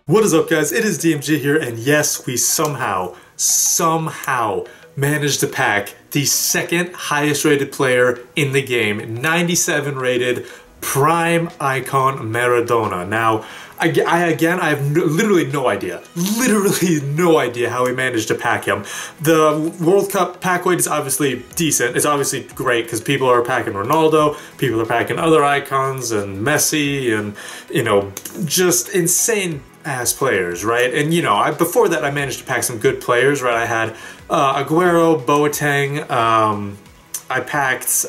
What is up, guys? It is DMG here, and yes, we somehow managed to pack the second highest rated player in the game, 97 rated prime icon Maradona. Now, I have literally no idea how we managed to pack him. The World Cup pack weight is obviously decent. It's obviously great because people are packing Ronaldo, people are packing other icons and Messi and, you know, just insane ass players, right? And you know, before that I managed to pack some good players, right? I had Aguero, Boateng, I packed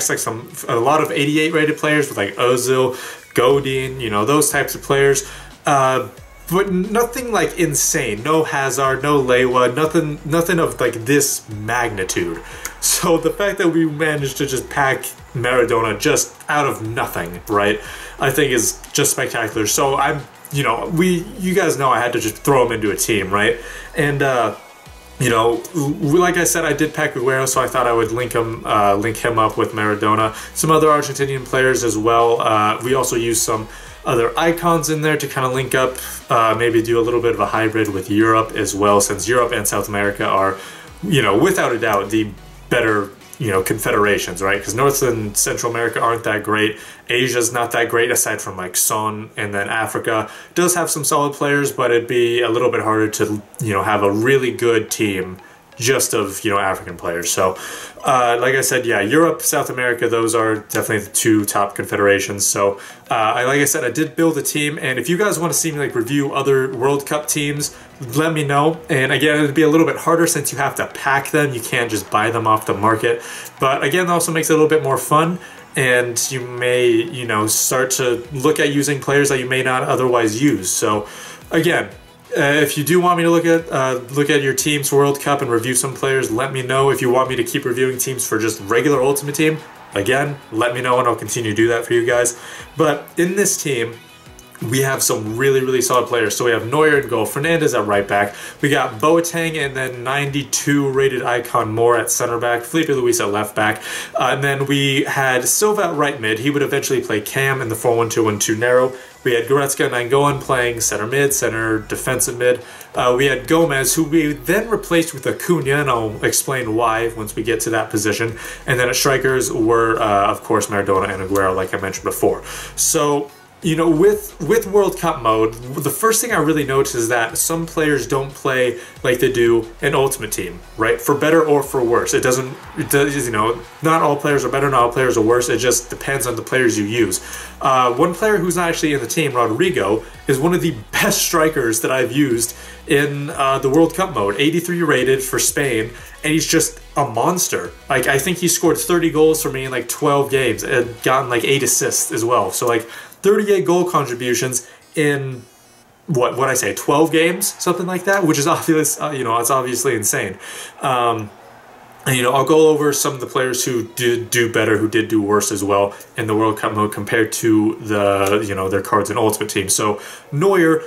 like a lot of 88 rated players with like Ozil, Godin, you know, those types of players. But nothing like insane. No Hazard, no Lewa, nothing of like this magnitude. So the fact that we managed to just pack Maradona just out of nothing, right, I think is just spectacular. So you guys know I had to just throw him into a team, right? And you know, like I said, I did pack Aguero, so I thought I would link him up with Maradona. Some other Argentinian players as well. We also used some other icons in there to kind of link up, maybe do a little bit of a hybrid with Europe as well, since Europe and South America are, you know, without a doubt, the better, you know, confederations, right? Because North and Central America aren't that great. Asia's not that great, aside from like Son, and then Africa does have some solid players, but it'd be a little bit harder to, you know, have a really good team just of, you know, African players. So like I said, yeah, Europe, South America, those are definitely the two top confederations. So like I said, I did build a team, and if you guys want to see me like review other World Cup teams, let me know. And again, it'd be a little bit harder since you have to pack them. You can't just buy them off the market. But again, that also makes it a little bit more fun, and you may, you know, start to look at using players that you may not otherwise use. So again, if you do want me to look at your team's World Cup and review some players, let me know. If you want me to keep reviewing teams for just regular Ultimate Team, again, let me know and I'll continue to do that for you guys. But in this team, we have some really solid players. So we have Neuer in goal, Fernandez at right back, we got Boateng, and then 92 rated icon Moore at center back, Felipe Louise at left back, and then we had Silva at right mid. He would eventually play Cam in the 4-1-2-1-2 narrow. We had Goretzka and Nainggolan playing center mid, center defensive mid. We had Gomez, who we then replaced with Acuna, and I'll explain why once we get to that position. And then at strikers were, of course, Maradona and Aguero, like I mentioned before. So, you know, with World Cup mode, the first thing I really noticed is that some players don't play like they do in Ultimate Team, right? For better or for worse. It does, you know, not all players are better, not all players are worse. It just depends on the players you use. One player who's not actually in the team, Rodrigo, is one of the best strikers that I've used in the World Cup mode. 83 rated for Spain, and he's just a monster. Like, I think he scored 30 goals for me in like 12 games and gotten like 8 assists as well. So like 38 goal contributions in what I say, 12 games, something like that, which is obvious, you know, it's obviously insane. And, you know, I'll go over some of the players who did do better, who did do worse as well in the World Cup mode compared to the, you know, their cards in Ultimate Team. So Neuer,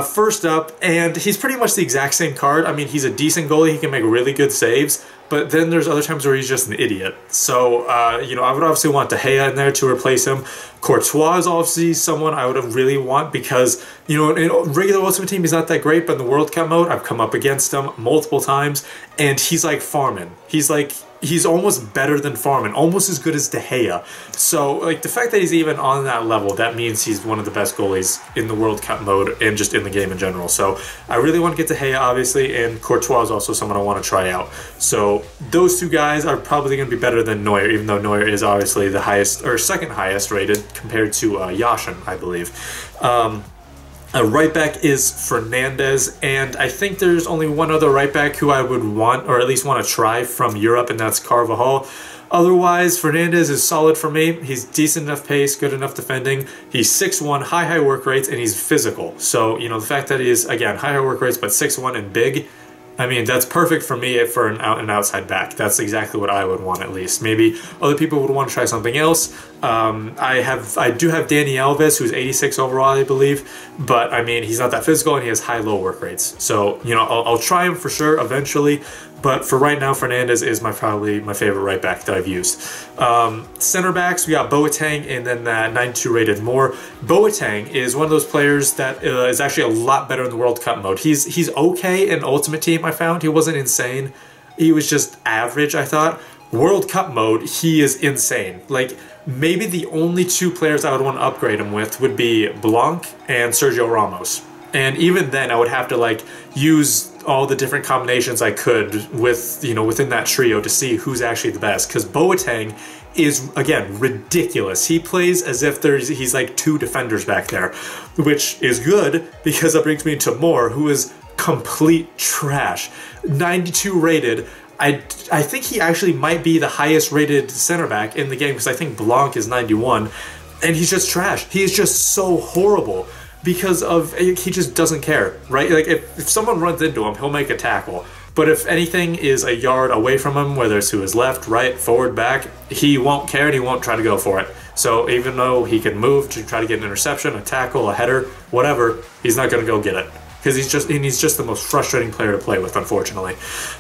first up, and he's pretty much the exact same card. I mean, he's a decent goalie, he can make really good saves, but then there's other times where he's just an idiot. So, you know, I would obviously want De Gea in there to replace him. Courtois is obviously someone I would really want because, you know, in regular Ultimate Team, he's not that great, but in the World Cup mode, I've come up against him multiple times, and he's like farming. He's almost better than Farman, almost as good as De Gea. So, like, the fact that he's even on that level, that means he's one of the best goalies in the World Cup mode and just in the game in general. So, I really want to get De Gea, obviously, and Courtois is also someone I want to try out. So, those two guys are probably going to be better than Neuer, even though Neuer is obviously the highest, or second highest rated compared to Yashin, I believe. Right back is Fernandez, and I think there's only one other right back who I would want, or at least want to try from Europe, and that's Carvajal. Otherwise, Fernandez is solid for me. He's decent enough pace, good enough defending. He's 6'1", high work rates, and he's physical. So, you know, the fact that he is, again, higher work rates, but 6'1" and big, I mean, that's perfect for me for an outside back. That's exactly what I would want, at least. Maybe other people would want to try something else. I do have Dani Alves, who's 86 overall, I believe, but I mean, he's not that physical and he has high low work rates. So, you know, I'll try him for sure eventually, but for right now, Fernandez is probably my favorite right back that I've used. Center backs, we got Boateng and then that 92 rated more. Boateng is one of those players that is actually a lot better in the World Cup mode. He's okay in Ultimate Team, I found. He wasn't insane. He was just average, I thought. World Cup mode, he is insane. Like, maybe the only two players I would want to upgrade him with would be Blanc and Sergio Ramos. And even then, I would have to, like, use all the different combinations I could with, you know, within that trio to see who's actually the best. Because Boateng is, again, ridiculous. He plays as if he's like two defenders back there, which is good because that brings me to Moore, who is complete trash. 92 rated. I think he actually might be the highest rated center back in the game because I think Blanc is 91, and he's just trash. He is just so horrible because he just doesn't care, right? Like if someone runs into him, he'll make a tackle. But if anything is a yard away from him, whether it's to his left, right, forward, back, he won't care and he won't try to go for it. So even though he can move to try to get an interception, a tackle, a header, whatever, he's not going to go get it. Because he's just the most frustrating player to play with, unfortunately.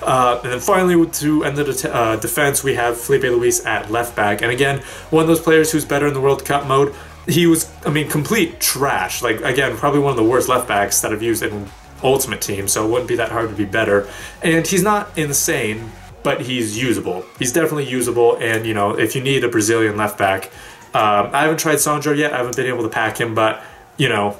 And then finally, to end the defense, we have Felipe Louise at left back. And again, one of those players who's better in the World Cup mode. He was, I mean, complete trash. Like, again, probably one of the worst left backs that I've used in Ultimate Team, so it wouldn't be that hard to be better. And he's not insane, but he's usable. He's definitely usable, and, you know, if you need a Brazilian left back, I haven't tried Sandro yet. I haven't been able to pack him, but, you know,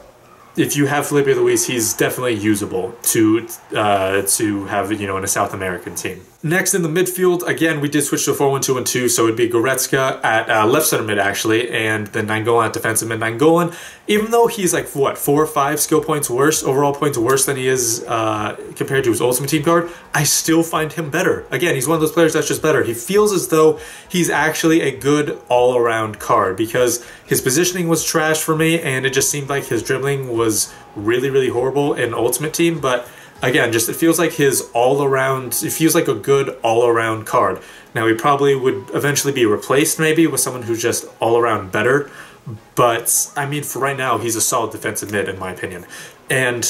if you have Felipe Luis, he's definitely usable to have, you know, in a South American team. Next in the midfield, again, we did switch to a 4-1-2-1-2, so it'd be Goretzka at left center mid, actually, and then Nainggolan at defensive mid. Nainggolan, even though he's like, what, 4 or 5 skill points worse, overall points worse than he is compared to his Ultimate Team card, I still find him better. Again, he's one of those players that's just better. He feels as though he's actually a good all-around card because his positioning was trash for me, and it just seemed like his dribbling was really, really horrible in Ultimate Team, but again, just it feels like his all-around, it feels like a good all-around card. Now, he probably would eventually be replaced maybe with someone who's just all-around better, but I mean, for right now, he's a solid defensive mid in my opinion. And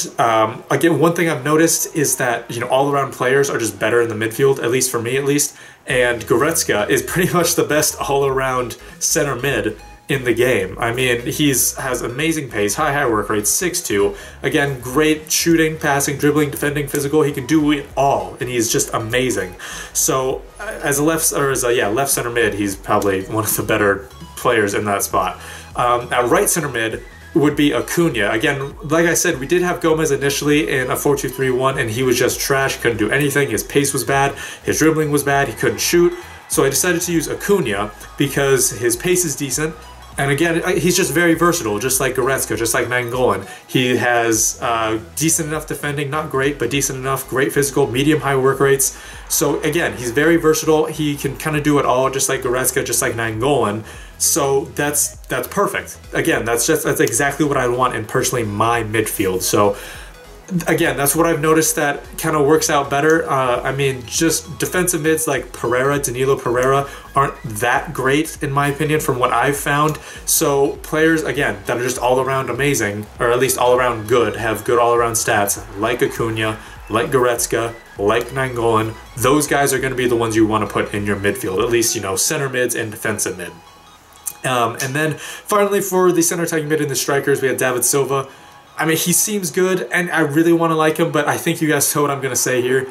again, one thing I've noticed is that, you know, all-around players are just better in the midfield, at least for me at least, and Goretzka is pretty much the best all-around center mid in the game. I mean, has amazing pace, high work rate, 6'2". Again, great shooting, passing, dribbling, defending, physical. He can do it all, and he's just amazing. So, as a left center mid, he's probably one of the better players in that spot. At right center mid would be Acuna. Again, like I said, we did have Gomez initially in a 4-2-3-1, and he was just trash. Couldn't do anything. His pace was bad. His dribbling was bad. He couldn't shoot. So I decided to use Acuna because his pace is decent. And again, he's just very versatile, just like Goretzka, just like Nainggolan. He has decent enough defending, not great, but decent enough, great physical, medium-high work rates. So again, he's very versatile. He can kind of do it all, just like Goretzka, just like Nainggolan. So that's perfect. Again, that's exactly what I want in personally my midfield. So again, that's what I've noticed that kind of works out better. I mean, just defensive mids like Danilo Pereira aren't that great in my opinion from what I've found. So players, again, that are just all around amazing, or at least all around good, have good all around stats, like Acuna, like Goretzka, like Nainggolan, those guys are going to be the ones you want to put in your midfield, at least, you know, center mids and defensive mid. And then finally for the center attacking mid and the strikers, we have David Silva. I mean, he seems good, and I really want to like him, but I think you guys know what I'm going to say here.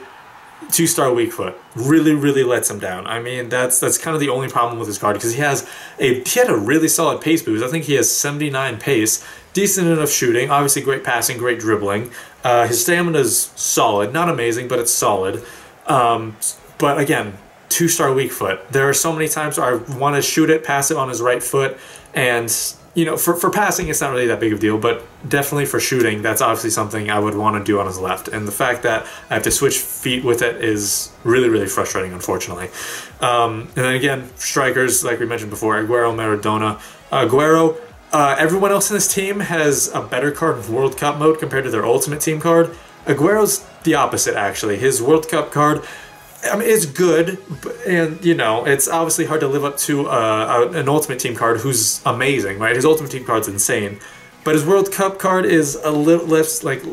2-star weak foot. Really, really lets him down. I mean, that's kind of the only problem with his card, because he had a really solid pace boost. I think he has 79 pace, decent enough shooting, obviously great passing, great dribbling. His stamina's solid. Not amazing, but it's solid. But again, 2-star weak foot. There are so many times where I want to shoot it, pass it on his right foot, and you know, for passing, it's not really that big of a deal, but definitely for shooting, that's obviously something I would want to do on his left. And the fact that I have to switch feet with it is really, really frustrating, unfortunately. And then again, strikers, like we mentioned before, Aguero, Maradona. Aguero, everyone else in this team has a better card in World Cup mode compared to their Ultimate Team card. Aguero's the opposite, actually. His World Cup card, I mean, it's good, and, you know, it's obviously hard to live up to an Ultimate Team card who's amazing, right? His Ultimate Team card's insane. But his World Cup card is a little less, like,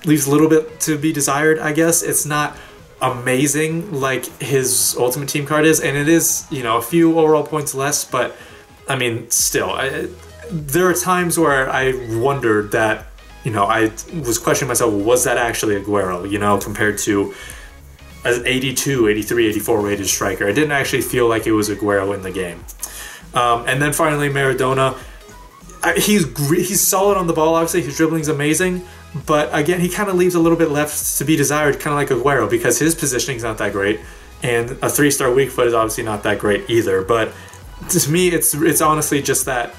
leaves a little bit to be desired, I guess. It's not amazing like his Ultimate Team card is, and it is, you know, a few overall points less, but, I mean, still, there are times where I wondered that, you know, I was questioning myself, was that actually Aguero, you know, compared to an 82, 83, 84 rated striker. I didn't actually feel like it was Aguero in the game. And then finally, Maradona. He's solid on the ball, obviously. His dribbling's amazing. But again, he kind of leaves a little bit left to be desired, kind of like Aguero, because his positioning's not that great. And a 3-star weak foot is obviously not that great either. But to me, it's honestly just that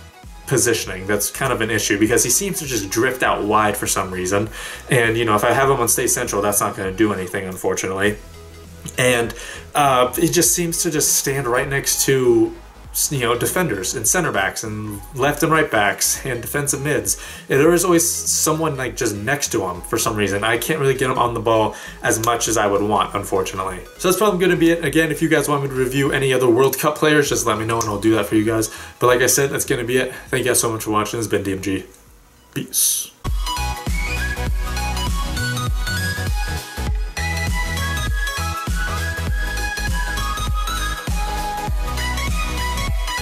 positioning that's kind of an issue, because he seems to just drift out wide for some reason. And, you know, if I have him on Stay Central, that's not going to do anything, unfortunately. And he just seems to just stand right next to, you know, defenders and center backs and left and right backs and defensive mids. And there is always someone like just next to him for some reason. I can't really get him on the ball as much as I would want, unfortunately. So that's probably going to be it. Again, if you guys want me to review any other World Cup players, just let me know and I'll do that for you guys. But like I said, that's going to be it. Thank you guys so much for watching. This has been DMG. Peace.